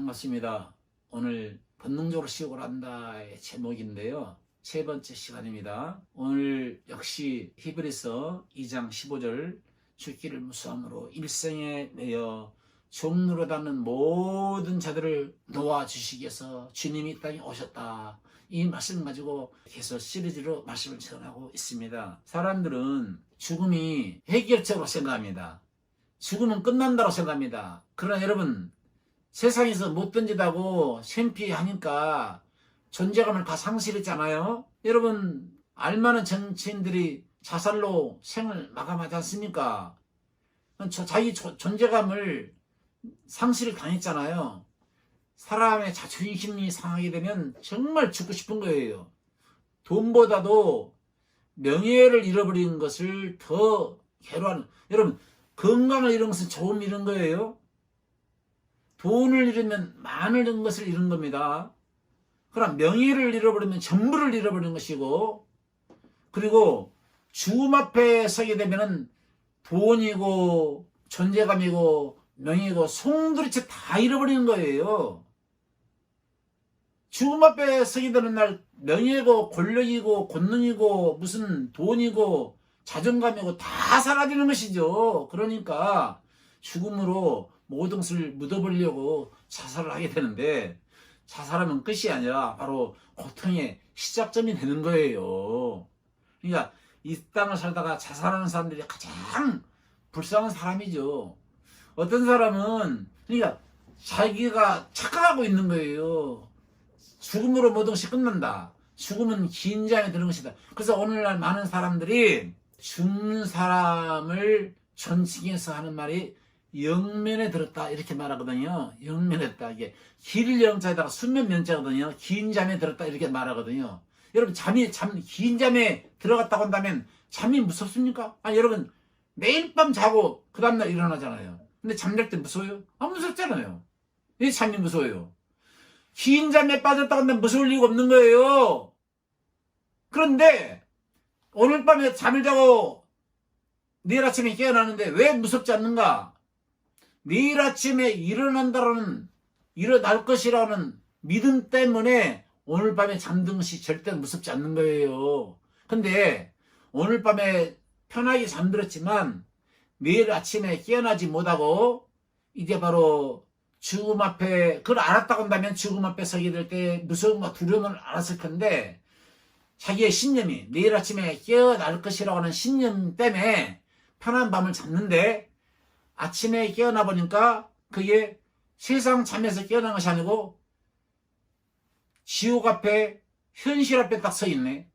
반갑습니다. 오늘 본능적으로 시작을 한다의 제목인데요. 세 번째 시간입니다. 오늘 역시 히브리서 2장 15절 죽기를 무수함으로 일생에 내어 종로로 닿는 모든 자들을 놓아주시기 위해서 주님이 이 땅에 오셨다. 이 말씀 가지고 계속 시리즈로 말씀을 전하고 있습니다. 사람들은 죽음이 해결책으로 생각합니다. 죽음은 끝난다고 생각합니다. 그러나 여러분, 세상에서 못 던지다고 샘피하니까 존재감을 다 상실했잖아요. 여러분, 알만한 정치인들이 자살로 생을 마감하지 않습니까? 자기 존재감을 상실을 당했잖아요. 사람의 자존심이 상하게 되면 정말 죽고 싶은 거예요. 돈보다도 명예를 잃어버리는 것을 더 괴로워하는. 여러분, 건강을 잃은 것은 조금 잃은 거예요. 돈을 잃으면 많은 것을 잃은 겁니다. 그럼 명예를 잃어버리면 전부를 잃어버리는 것이고, 그리고 죽음 앞에 서게 되면은 돈이고 존재감이고 명예고 송두리째 다 잃어버리는 거예요. 죽음 앞에 서게 되는 날 명예고 권력이고 권능이고 무슨 돈이고 자존감이고 다 사라지는 것이죠. 그러니까 죽음으로 모든 것을 묻어버리려고 자살을 하게 되는데, 자살하면 끝이 아니라 바로 고통의 시작점이 되는 거예요. 그러니까 이 땅을 살다가 자살하는 사람들이 가장 불쌍한 사람이죠. 어떤 사람은 그러니까 자기가 착각하고 있는 거예요. 죽음으로 모든 것이 끝난다. 죽음은 긴 잠에 드는 것이다. 그래서 오늘날 많은 사람들이 죽는 사람을 존칭해서 하는 말이 영면에 들었다 이렇게 말하거든요. 영면에 들었다. 이게 길 영자에다가 수면 면자거든요. 긴 잠에 들었다 이렇게 말하거든요. 여러분, 긴 잠에 들어갔다고 한다면 잠이 무섭습니까? 여러분, 매일 밤 자고 그 다음날 일어나잖아요. 근데 잠잘 때 무서워요? 안 무섭잖아요. 왜 잠이 무서워요? 긴 잠에 빠졌다고 한다면 무서울 리가 없는 거예요. 그런데 오늘 밤에 잠을 자고 내일 아침에 깨어나는데 왜 무섭지 않는가? 내일 아침에 일어날 것이라는 믿음 때문에 오늘 밤에 잠든 것이 절대 무섭지 않는 거예요. 근데 오늘 밤에 편하게 잠들었지만 내일 아침에 깨어나지 못하고 이제 바로 죽음 앞에, 그걸 알았다고 한다면 죽음 앞에 서게 될 때 무서움과 두려움을 알았을 텐데, 자기의 신념이 내일 아침에 깨어날 것이라고 하는 신념 때문에 편한 밤을 잤는데, 아침에 깨어나 보니까 그게 세상 잠에서 깨어난 것이 아니고 지옥 앞에, 현실 앞에 딱 서 있네.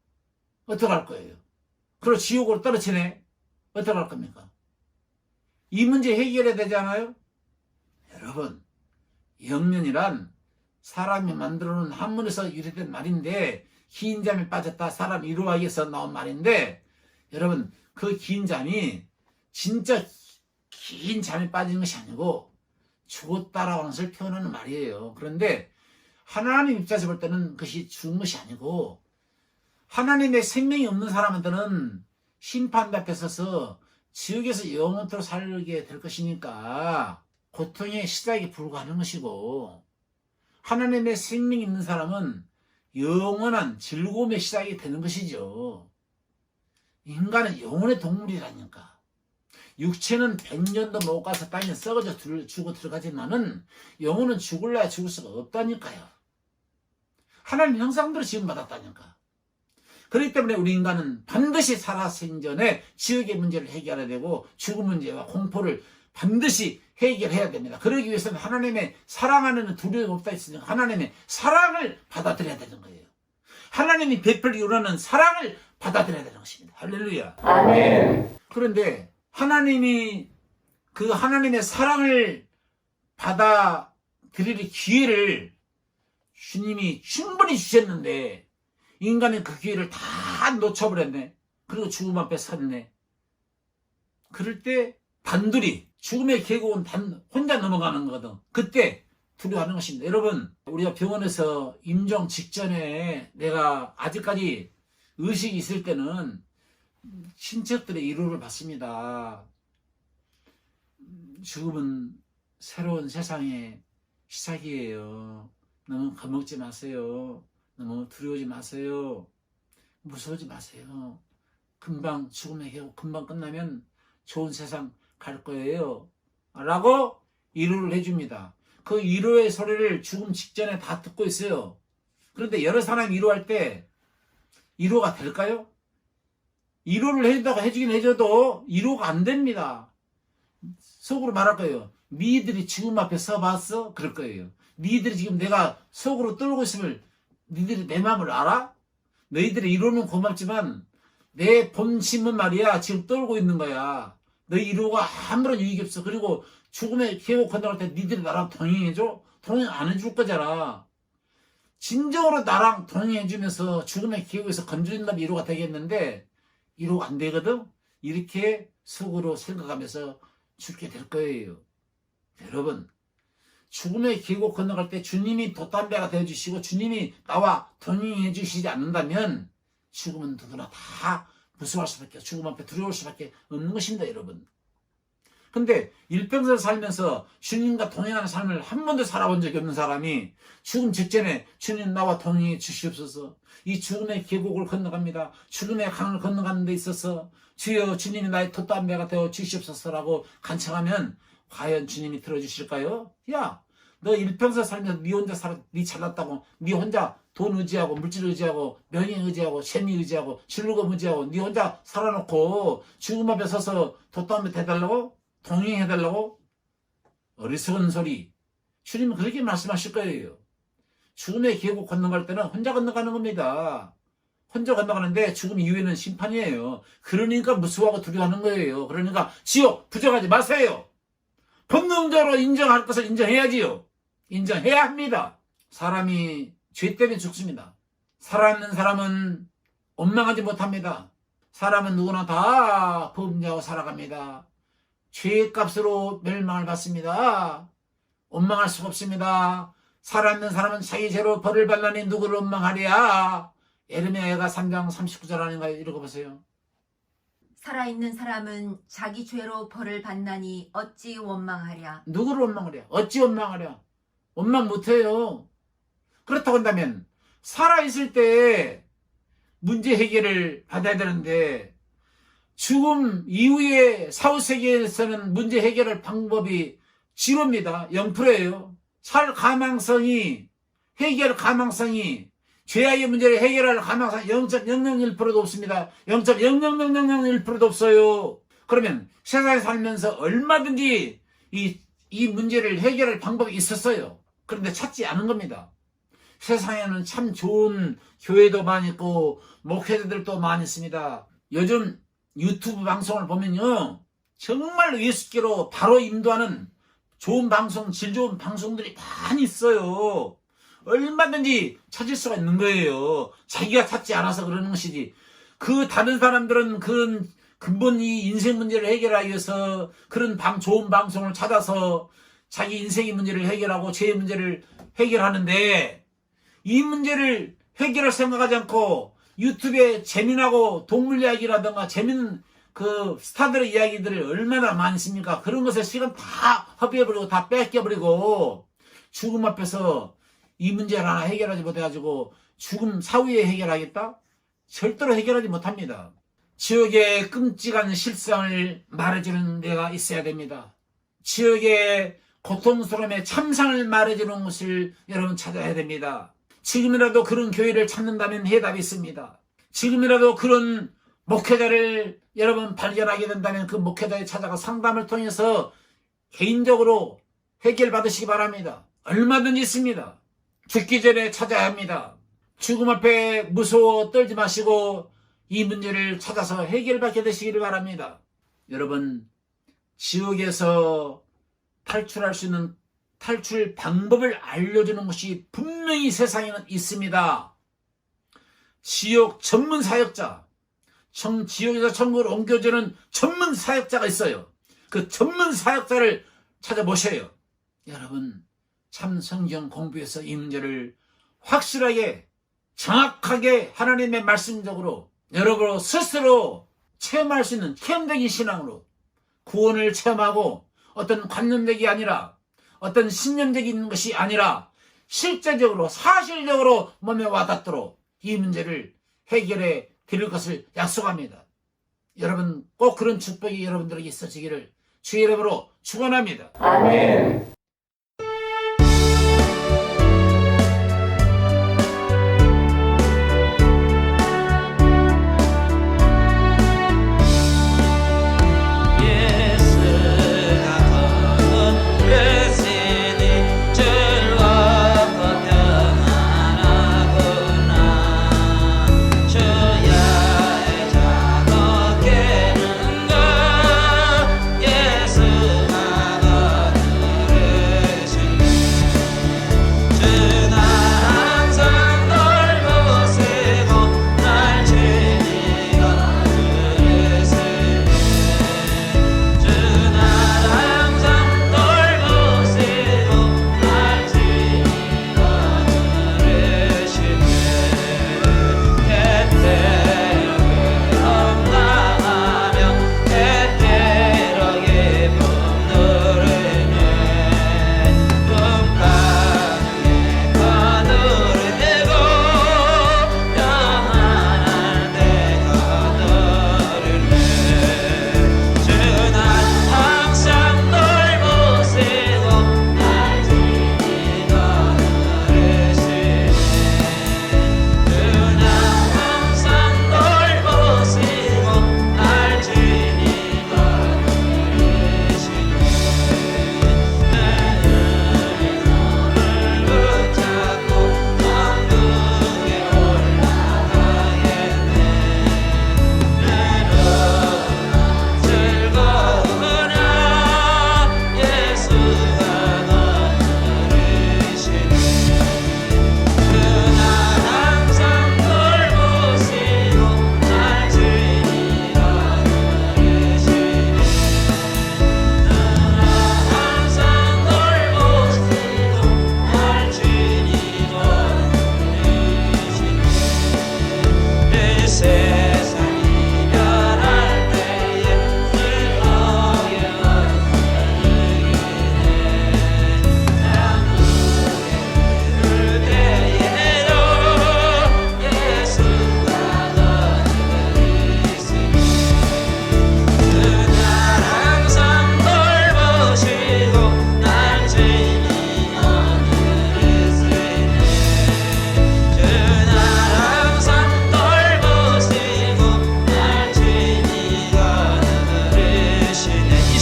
어떡할 거예요? 그리고 지옥으로 떨어지네. 어떡할 겁니까? 이 문제 해결해야 되지 않아요? 여러분, 영면이란 사람이 만들어 놓은 한문에서 유래된 말인데, 긴 잠에 빠졌다, 사람 이루하기 위해서 나온 말인데, 여러분, 그 긴 잠이 진짜 긴 잠에 빠진 것이 아니고 죽었다라고 하는 것을 표현하는 말이에요. 그런데 하나님 입장에서 볼 때는 그것이 죽은 것이 아니고, 하나님의 생명이 없는 사람한테는 심판 앞에 서서 지옥에서 영원토록 살게 될 것이니까 고통의 시작에 불과하는 것이고, 하나님의 생명이 있는 사람은 영원한 즐거움의 시작이 되는 것이죠. 인간은 영혼의 동물이라니까. 육체는 100년도 못 가서 땅에 썩어져 죽어 들어가지만은 영혼은 죽을래야 죽을 수가 없다니까요. 하나님 형상대로 지음받았다니까. 그렇기 때문에 우리 인간은 반드시 살아 생전에 지옥의 문제를 해결해야 되고, 죽음 문제와 공포를 반드시 해결해야 됩니다. 그러기 위해서는 하나님의 사랑 안에는 두려움이 없다 했으니까 하나님의 사랑을 받아들여야 되는 거예요. 하나님이 베풀기 원하는 사랑을 받아들여야 되는 것입니다. 할렐루야. 아멘. 그런데 하나님이 그 하나님의 사랑을 받아들일 기회를 주님이 충분히 주셨는데, 인간은 그 기회를 다 놓쳐버렸네. 그리고 죽음 앞에 섰네. 그럴 때 단둘이 죽음의 계곡은 혼자 넘어가는 거거든. 그때 두려워하는 것입니다. 여러분, 우리가 병원에서 임종 직전에 내가 아직까지 의식이 있을 때는 친척들의 위로를 받습니다. 죽음은 새로운 세상의 시작이에요. 너무 겁먹지 마세요. 너무 두려워지 마세요. 무서워지 마세요. 금방 죽음의 계곡 금방 끝나면 좋은 세상 갈 거예요. 라고 위로를 해줍니다. 그 위로의 소리를 죽음 직전에 다 듣고 있어요. 그런데 여러 사람 위로할 때 위로가 될까요? 위로를 해준다고 해주긴 해줘도 위로가 안 됩니다. 속으로 말할 거예요. 니들이 죽음 앞에 서봤어? 그럴 거예요. 니들이 지금 내가 속으로 떨고 있음을 니들이 내 마음을 알아? 너희들의 위로는 고맙지만 내 본심은 말이야 지금 떨고 있는 거야. 너희 위로가 아무런 유익이 없어. 그리고 죽음의 계곡 건너갈 때 니들이 나랑 동행해줘? 동행 안 해줄 거잖아. 진정으로 나랑 동행해주면서 죽음의 계곡에서 건져준다면 위로가 되겠는데 위로가 안 되거든? 이렇게 속으로 생각하면서 죽게 될 거예요. 여러분, 죽음의 계곡 건너갈 때 주님이 돛담배가 되어주시고 주님이 나와 동행해 주시지 않는다면 죽음은 누구나 다 무서워할 수밖에, 죽음 앞에 두려울 수밖에 없는 것입니다, 여러분. 근데 일평생 살면서 주님과 동행하는 삶을 한 번도 살아본 적이 없는 사람이 죽음 직전에 주님 나와 동행해 주시옵소서. 이 죽음의 계곡을 건너갑니다. 죽음의 강을 건너가는 데 있어서 주여 주님이 나의 돛담배가 되어 주시옵소서라고 간청하면 과연 주님이 들어주실까요? 야, 너 일평생 살면서 네 혼자 살아, 네 잘났다고, 네 혼자 돈 의지하고 물질 의지하고 명예 의지하고 재미 의지하고 즐거움 의지하고 네 혼자 살아놓고 죽음 앞에 서서 돛담배 대달라고? 동행해달라고? 어리석은 소리. 주님은 그렇게 말씀하실 거예요. 죽음의 계곡 건너갈 때는 혼자 건너가는 겁니다. 혼자 건너가는데 죽음 이후에는 심판이에요. 그러니까 무서워하고 두려워하는 거예요. 그러니까 지옥 부정하지 마세요. 본능적으로 인정할 것을 인정해야지요. 인정해야 합니다. 사람이 죄 때문에 죽습니다. 살아있는 사람은 원망하지 못합니다. 사람은 누구나 다 범죄하고 살아갑니다. 죄의 값으로 멸망을 받습니다. 원망할 수가 없습니다. 살아있는 사람은 자기 죄로 벌을 받나니 누구를 원망하랴. 에르미야가 3장 39절 아닌가요? 읽어보세요. 살아있는 사람은 자기 죄로 벌을 받나니 어찌 원망하랴. 누구를 원망하랴? 어찌 원망하랴? 원망 못해요. 그렇다고 한다면 살아있을 때 문제 해결을 받아야 되는데 죽음 이후에 사후세계에서는 문제 해결할 방법이 0입니다. 0%예요. 살 가망성이, 해결 가망성이, 죄악의 문제를 해결할 가망성이 0.001%도 없습니다. 0.00001%도 없어요. 그러면 세상에 살면서 얼마든지 이 문제를 해결할 방법이 있었어요. 그런데 찾지 않은 겁니다. 세상에는 참 좋은 교회도 많이 있고 목회자들도 많이 있습니다. 요즘 유튜브 방송을 보면요, 정말 예수께로 바로 인도하는 좋은 방송, 질 좋은 방송들이 많이 있어요. 얼마든지 찾을 수가 있는 거예요. 자기가 찾지 않아서 그러는 것이지. 그 다른 사람들은 그런 근본 이 인생 문제를 해결하기 위해서 그런 좋은 방송을 찾아서 자기 인생의 문제를 해결하고 죄의 문제를 해결하는데 이 문제를 해결할 생각하지 않고 유튜브에 재미나고 동물 이야기라든가 재밌는 그 스타들의 이야기들을 얼마나 많습니까? 그런 것에 시간 다 허비해버리고 다 뺏겨버리고 죽음 앞에서 이 문제를 하나 해결하지 못해가지고 죽음 사후에 해결하겠다? 절대로 해결하지 못합니다. 지옥의 끔찍한 실상을 말해주는 데가 있어야 됩니다. 지옥의 고통스러움의 참상을 말해주는 것을 여러분 찾아야 됩니다. 지금이라도 그런 교회를 찾는다면 해답이 있습니다. 지금이라도 그런 목회자를 여러분 발견하게 된다면 그 목회자에 찾아가 상담을 통해서 개인적으로 해결받으시기 바랍니다. 얼마든지 있습니다. 죽기 전에 찾아야 합니다. 죽음 앞에 무서워 떨지 마시고 이 문제를 찾아서 해결받게 되시기를 바랍니다. 여러분, 지옥에서 탈출할 수 있는 탈출 방법을 알려주는 것이 분명히 세상에는 있습니다. 지옥 전문 사역자, 지옥에서 천국으로 옮겨주는 전문 사역자가 있어요. 그 전문 사역자를 찾아보셔요. 여러분, 참 성경 공부해서 이 문제를 확실하게 정확하게 하나님의 말씀적으로 여러분 스스로 체험할 수 있는 체험적인 신앙으로 구원을 체험하고 어떤 관념적이 아니라 어떤 신념적인 것이 아니라 실제적으로 사실적으로 몸에 와닿도록 이 문제를 해결해 드릴 것을 약속합니다. 여러분 꼭 그런 축복이 여러분들에게 있어지기를 주의 이름으로 축원합니다. 아멘.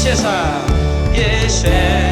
세상 예수